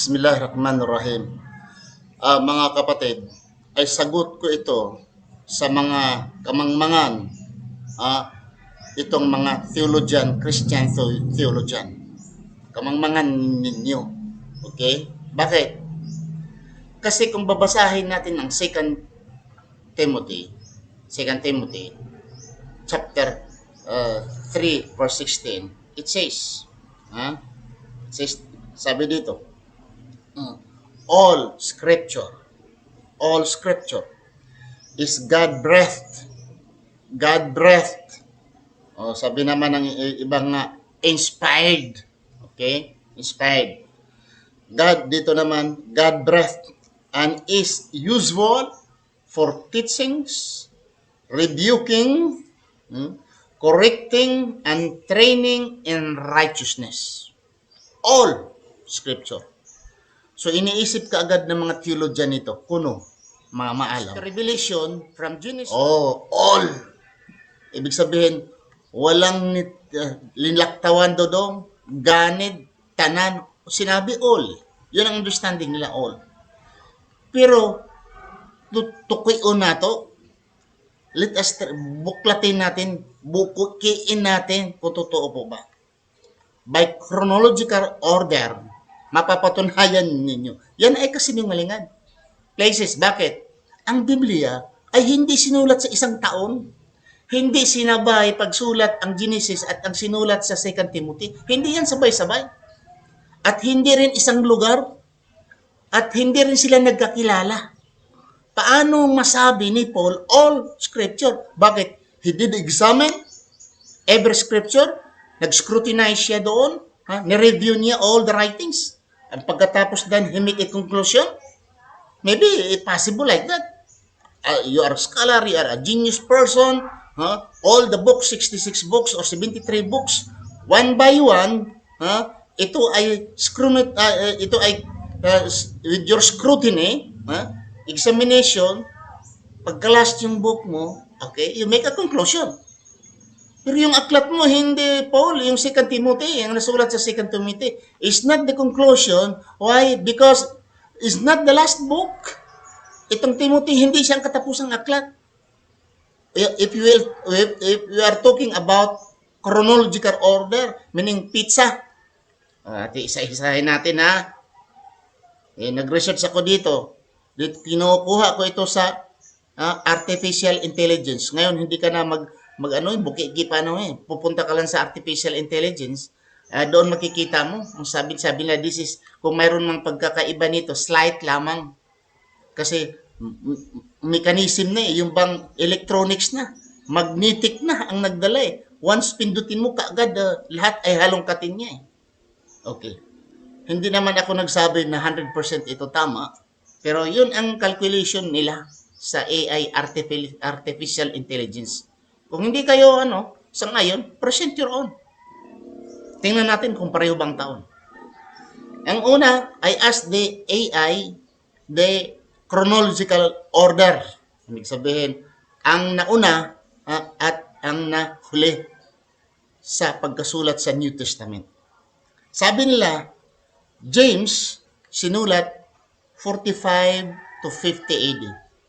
Bismillahirrahmanirrahim. Mga kapatid, ay sagot ko ito sa mga kamangmangan, ah, itong mga theologian, Christian theologian. Kamangmangan ninyo. Okay? Bakit? Kasi kung babasahin natin ang Timothy, 2 Timothy, chapter 3, verse 16, it says, it says, sabi dito, all scripture is God-breathed. God-breathed. O, sabi naman ng ibang nga, inspired. Okay? Inspired. God, dito naman, God-breathed and is useful for teachings, rebuking, correcting, and training in righteousness. All scripture. So iniisip ka agad ng mga theologian nito, kuno, mga maalam. Revelation from Genesis. All. Ibig sabihin, walang linlaktawan dodong, ganid, tanan, sinabi all. Yun ang understanding nila, all. Pero, tukuyon na to, let us buklatin natin, bukukiin natin kung totoo po ba. By chronological order, mapapatunayan ninyo. Yan ay kasinungalingan. Places, bakit? Ang Biblia ay hindi sinulat sa isang taon. Hindi sinabay pagsulat ang Genesis at ang sinulat sa 2 Timothy. Hindi yan sabay-sabay. At hindi rin isang lugar. At hindi rin sila nagkakilala. Paano masabi ni Paul all scripture? Bakit? He did examine every scripture. Nag-scrutinize siya doon. Ni-review niya all the writings. And pagkatapos then, he make a conclusion. Maybe possible like that. You are a scholar, you are a genius person. All the books, 66 books or 73 books, one by one, ito ay with your scrutiny, examination, pagka-last yung book mo, okay, you make a conclusion. Pero yung aklat mo, hindi, Paul, yung 2 Timothy, yung nasulat sa 2 Timothy, is not the conclusion. Why? Because it's not the last book. Itong Timothy, hindi siyang katapusang aklat. If you are talking about chronological order, meaning pizza, isa-isahin natin nag-research ako dito. Kinukuha ko ito sa artificial intelligence. Ngayon, hindi ka na buki-gi pupunta ka lang sa artificial intelligence, doon makikita mo, ang sabi nila, this is, kung mayroon mang pagkakaiba nito, slight lamang. Kasi, mechanism na yung bang electronics na, magnetic na ang nagdala Once pindutin mo kaagad, lahat ay halongkatin niya Okay. Hindi naman ako nagsabi na 100% ito tama, pero yun ang calculation nila sa AI, artificial intelligence. Kung hindi kayo, sa ngayon, present your own. Tingnan natin kung pareho bang taon. Ang una, I ask the AI the chronological order. Ibig sabihin, ang nauna at ang nahuli sa pagkasulat sa New Testament. Sabi nila, James sinulat 45 to 50 AD.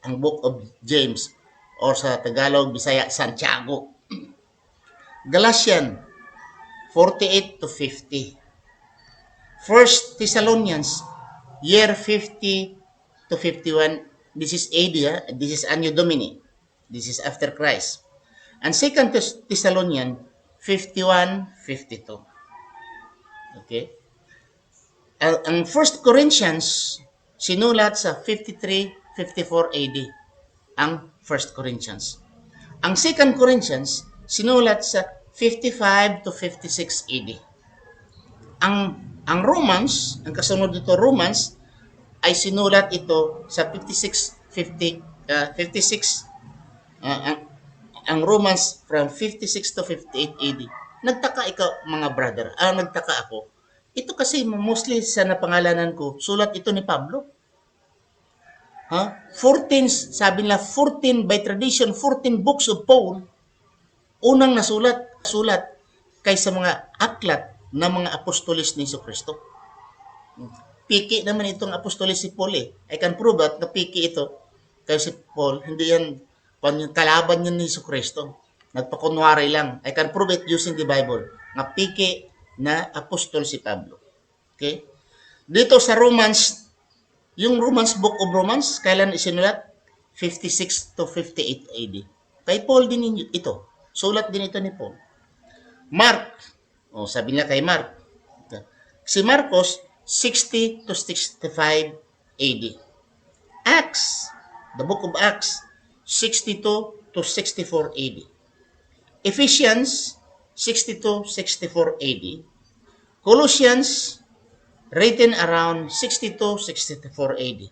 Ang Book of James, or sa Tagalog, Bisaya, Santiago. Galatian, 48 to 50. First Thessalonians, year 50 to 51. This is AD, this is Anno Domini. This is after Christ. And Second Thessalonians, 51, 52. Okay? Ang First Corinthians, sinulat sa 53, 54 AD. Ang First Corinthians. Ang Second Corinthians, sinulat sa 55 to 56 AD. Ang Romans, ang kasunod dito Romans, ay sinulat ito sa 56 ang Romans from 56 to 58 AD. Nagtaka ikaw mga brother, nagtaka ako. Ito kasi mostly sa napangalanan ko, sulat ito ni Pablo. 14, sabi nila 14 by tradition, 14 books of Paul, unang nasulat kaysa mga aklat ng mga apostolis ni Jesucristo. piki naman itong apostolis si Paul eh. I can prove that na piki ito. Kasi si Paul, hindi yan kalaban yan ni Jesucristo. Nagpakunwari lang. I can prove it using the Bible. Nga piki na apostol si Pablo. Okay? Dito sa Romans, yung Book of Romans, kailan isinulat? 56 to 58 AD. Kay Paul din ito. Sulat din ito ni Paul. Mark, sabi niya kay Mark. Si Marcos, 60 to 65 AD. Acts, the book of Acts, 62 to 64 AD. Ephesians, 62 to 64 AD. Colossians, written around 62 to 64 AD.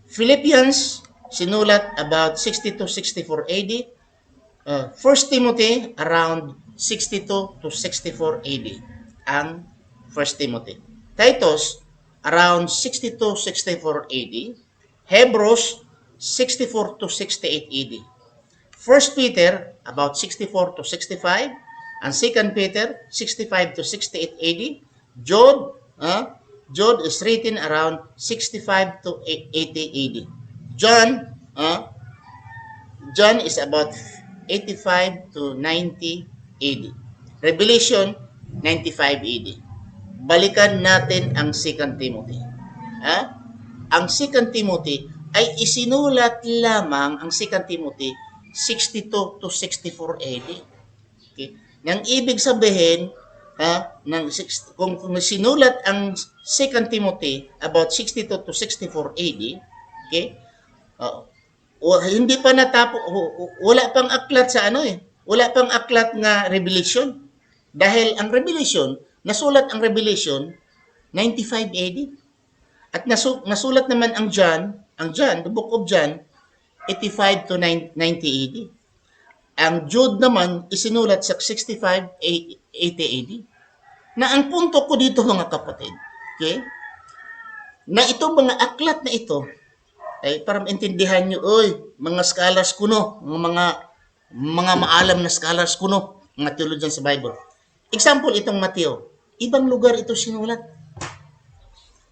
Philippians, sinulat about 60 to 64 AD. 1 Timothy, around 62 to 64 AD. Ang 1 Timothy. Titus, around 62 to 64 AD. Hebrews, 64 to 68 AD. 1 Peter, about 64 to 65. And 2 Peter, 65 to 68 AD. Jude is written around 65 to 80 AD. John is about 85 to 90 AD. Revelation, 95 AD. Balikan natin ang 2 Timothy. Ang 2 Timothy ay isinulat lamang ang 2 Timothy 62 to 64 AD. Okay? Nang ibig sabihin, kung sinulat ang 2 Timothy about 62 to 64 AD, okay? Hindi pa natapos, wala pang aklat sa wala pang aklat nga Revelation. Dahil ang Revelation, nasulat ang Revelation 95 AD. At nasulat naman ang John, the book of John, 85 to 90 AD. Ang Jude naman isinulat sa 65 80 AD. Na ang punto ko dito mga kapatid, okay? Na itong mga aklat na ito ay para maintindihan nyo, mga scholars kuno, mga maalam na scholars kuno, mga theologian sa Bible. Example, itong Mateo, ibang lugar ito sinulat.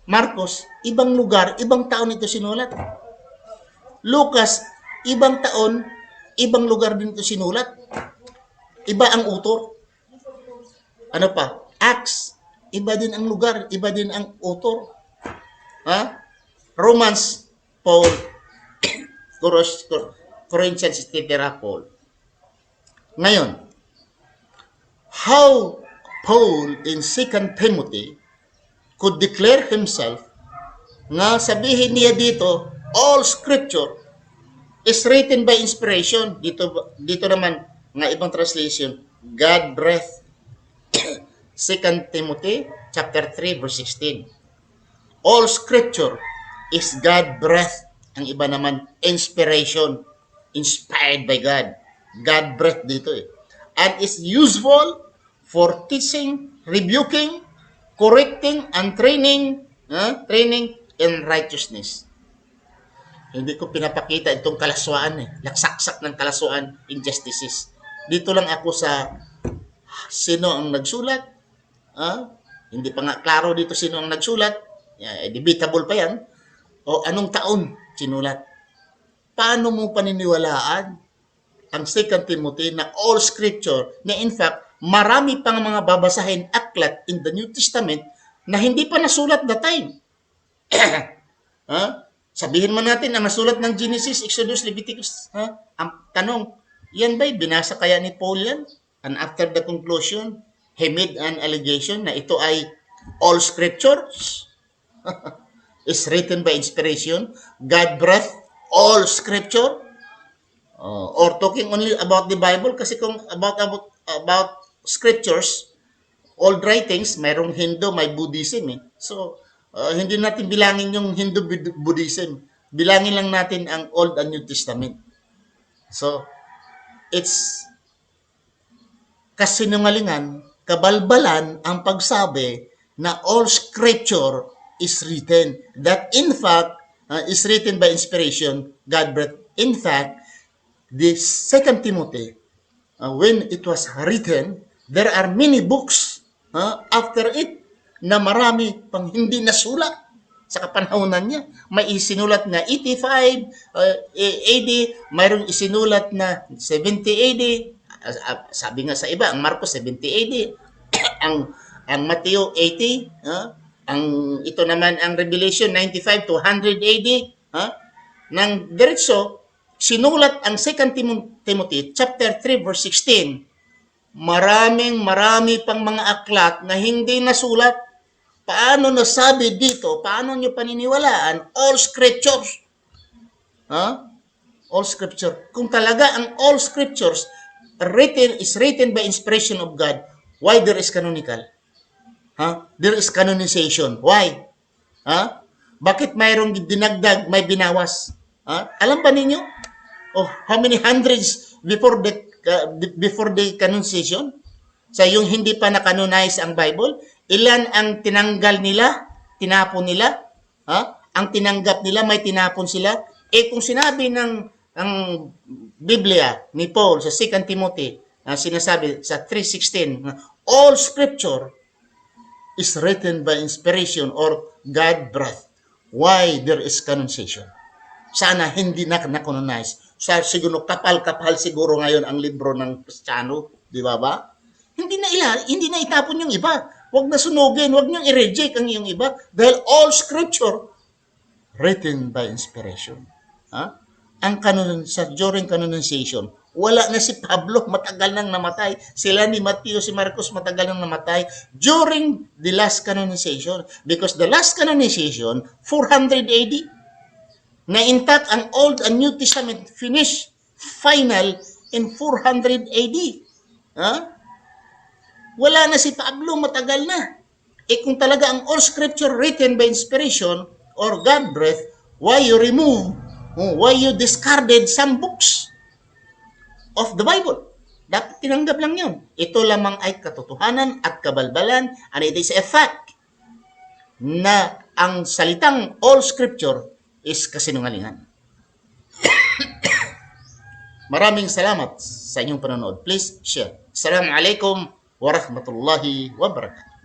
Marcos, ibang lugar, ibang taon ito sinulat. Lucas, ibang taon, ibang lugar din ito sinulat. Iba ang author. Ano pa? Acts, iba din ang lugar, iba din ang author. Romans, Paul, Corinthians, etc. Paul. Ngayon, how Paul in 2 Timothy could declare himself nga sabihin niya dito, all scripture is written by inspiration. Dito naman, nga ibang translation, God breathed. 2 Timothy chapter 3 verse 16. All scripture is God breathed. Ang iba naman, inspiration. Inspired by God. God breathed dito And is useful for teaching, rebuking, correcting, and training in righteousness. Hindi ko pinapakita itong kalaswaan laksaksak ng kalaswaan, injustices. Dito lang ako sa sino ang nagsulat. Hindi pa nga klaro dito sino ang nagsulat. Debatable pa yan. O anong taon sinulat. Paano mo paniniwalaan ang 2 Timothy na all scripture na in fact marami pang mga babasahin aklat in the New Testament na hindi pa nasulat that time. Sabihin man natin ang nasulat ng Genesis, Exodus, Leviticus. Ang tanong, yan ba'y binasa kaya ni Paul yan? And after the conclusion, he made an allegation na ito ay all scriptures is written by inspiration. God breathed all scripture. Or talking only about the Bible kasi kung about scriptures, old writings, mayroong Hindu, may Buddhism So, hindi natin bilangin yung Hindu Buddhism. Bilangin lang natin ang Old and New Testament. So, it's kasinungalingan, kabalbalan ang pagsabi na all scripture is written. That in fact, is written by inspiration, God breathed. In fact, the 2 Timothy, when it was written, there are many books after it na marami pang hindi nasulat. sa kapanahonan niya. May isinulat na 85 AD, mayroong isinulat na 70 AD. Sabi nga sa iba, ang Marcos 70 AD, ang Mateo 80, ang ito naman ang Revelation 95 to 100 AD, nang diretso sinulat ang 2 Timothy chapter 3 verse 16. Marami pang mga aklat na hindi nasulat. Paano nasabi dito? Paano nyo paniniwalaan? All scriptures. All scripture. Kung talaga ang all scriptures written by inspiration of God, why there is canonical? There is canonization. Why? Bakit mayroong dinagdag, may binawas? Alam ba ninyo? How many hundreds before the canonization? Sa yung hindi pa na-canonize ang Bible, ilan ang tinanggal nila, tinapon nila? Ang tinanggap nila, may tinapon sila. Kung sinabi ng ang Biblia ni Paul sa 2 Timothy, sinasabi sa 3:16, all scripture is written by inspiration or God breath. Why there is canonization? Sana hindi na-canonize. Siguro kapal-kapal siguro ngayon ang libro ng Kristiyano, di ba ba? Hindi na itapon yung iba. Huwag na sunugin, huwag niyong i-reject ang yung iba dahil all scripture written by inspiration. Ang during canonization, wala na si Pablo, matagal nang namatay. Sila ni Mateo, si Marcos, matagal nang namatay during the last canonization. Because the last canonization, 400 AD, na intact ang Old and New Testament finished, final in 400 AD. Wala na si Pablo, matagal na. Kung talaga ang all scripture written by inspiration or God breath, why you discarded some books of the Bible? Dapat tinanggap lang yun. Ito lamang ay katotohanan at kabalbalan, and it is a fact na ang salitang all scripture is kasinungalingan. Maraming salamat sa inyong panonood. Please share. Assalamualaikum warahmatullahi wabarakatuh.